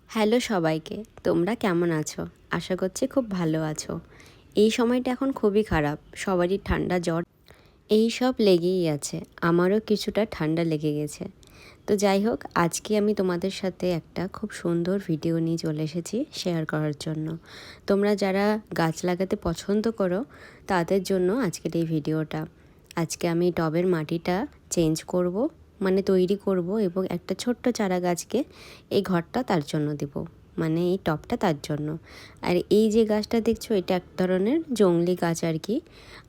Hello সবাইকে, তোমরা কেমন আছো? আশা করছি খুব ভালো আছো। এই সময়টা এখন খুবই খারাপ, সবারই ঠান্ডা জ্বর এই সব লেগেই আছে। আমারও কিছুটা ঠান্ডা লেগে গেছে। তো যাই হোক, আজকে আমি তোমাদের সাথে একটা খুব সুন্দর ভিডিও নিয়ে চলে এসেছি শেয়ার করার জন্য। তোমরা যারা গাছ লাগাতে পছন্দ করো তাদের জন্য আজকের এই ভিডিওটা। আজকে আমি টবের মাটিটা চেঞ্জ করব, মানে তৈরি করব, এবং একটা ছোট্ট চারা গাছকে এই ঘরটা তার জন্য দেব, মানে এই টবটা তার জন্য। আর এই যে গাছটা দেখছো, এটা এক ধরনের জংলি গাছ আর কি।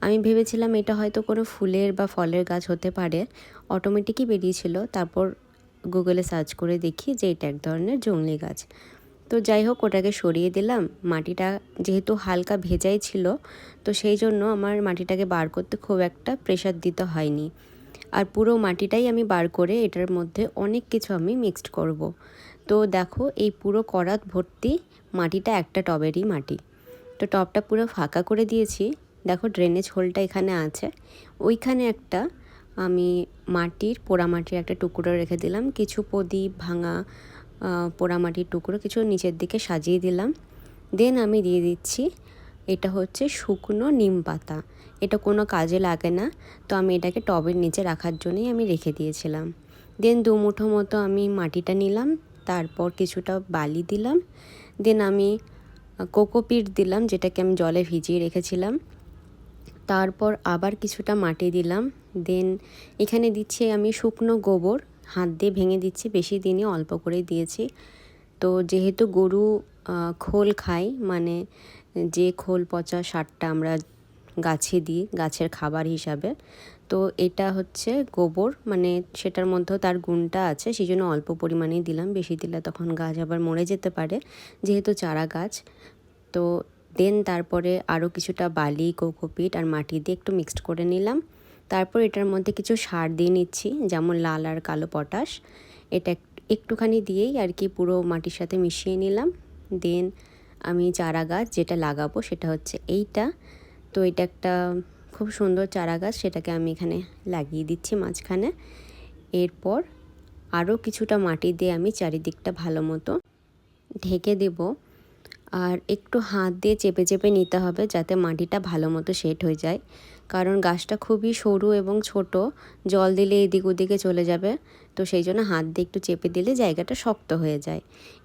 আমি ভেবেছিলাম এটা হয়তো কোনো ফুলের বা ফলের গাছ হতে পারে, অটোমেটিকই বেরিয়েছিল। তারপর গুগলে সার্চ করে দেখি যে এটা এক ধরনের জংলি গাছ। তো যাই হোক, ওটাকে সরিয়ে দিলাম। মাটিটা যেহেতু হালকা ভেজাই ছিল, তো সেই জন্য আমার মাটিটাকে বার করতে খুব একটা প্রেশার দিতে হয়নি। আর পুরো মাটিটাই আমি বার করে এটার মধ্যে অনেক কিছু আমি মিক্সড করব। তো দেখো, এই পুরো করাত ভর্তি মাটিটা একটা টবেরই মাটি। তো টবটা পুরো ফাঁকা করে দিয়েছি। দেখো, ড্রেনেজ হোলটা এখানে আছে। ওইখানে একটা আমি পোড়ামাটির একটা টুকরো রেখে দিলাম, কিছু প্রদীপ ভাঙা পোড়ামাটির টুকরো কিছু নিচের দিকে সাজিয়ে দিলাম। দেন আমি দিয়ে দিচ্ছি, এটা হচ্ছে শুকনো নিম পাতা। এটা কোনো কাজে লাগে না, তো আমি এটাকে টবের নিচে রাখার জন্যই আমি রেখে দিয়েছিলাম। দেন 2 মুঠো মতো আমি মাটিটা নিলাম, তারপর কিছুটা বালি দিলাম। দেন আমি কোকোপিট দিলাম, যেটাকে আমি জলে ভিজিয়ে রেখেছিলাম। তারপর আবার কিছুটা মাটি দিলাম। দেন এখানে দিচ্ছি আমি শুকনো গোবর, হাত দিয়ে ভেঙে দিচ্ছি, বেশি দিনই অল্প করেই দিয়েছি। তো যেহেতু গরু খোল খায়, মানে যে খোল পচা সারটা আমরা গাছে দিই গাছের খাবার হিসাবে, তো এটা হচ্ছে গোবর, মানে সেটার মধ্যেও তার গুণটা আছে, সেই জন্য অল্প পরিমাণেই দিলাম। বেশি দিলে তখন গাছ আবার মরে যেতে পারে, যেহেতু চারা গাছ। তো দেন তারপরে আরও কিছুটা বালি, কোকোপিট আর মাটি দিয়ে একটু মিক্সড করে নিলাম। তারপর এটার মধ্যে কিছু সার দিয়ে নিচ্ছি, যেমন লাল আর কালো পটাশ। এটা একটুখানি দিয়েই আর কি পুরো মাটির সাথে মিশিয়ে নিলাম। দেন আমি চারা গাছ যেটা লাগাবো সেটা হচ্ছে এইটা। তো এটা একটা খুব সুন্দর চারা গাছ, সেটাকে আমি এখানে লাগিয়ে দিচ্ছি মাঝখানে। এরপর আরও কিছুটা মাটি দিয়ে আমি চারিদিকটা ভালো মতো ঢেকে দেব। আর একটু হাত দিয়ে চেপে চেপে নিতে হবে, যাতে মাটিটা ভালো মতো সেট হয়ে যায়, কারণ গাছটা খুবই সরু এবং ছোট, জল দিলে এদিক ওদিকে চলে যাবে। তো সেই জন্য হাত দিয়ে একটু চেপে দিলে জায়গাটা শক্ত হয়ে যায়।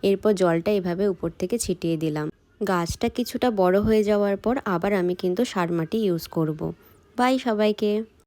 এরপর জলটা এভাবে উপর থেকে ছিটিয়ে দিলাম। গাছটা কিছুটা বড় হয়ে যাওয়ার পর আবার আমি কিন্তু সার মাটি ইউজ করব। বাই সবাইকে।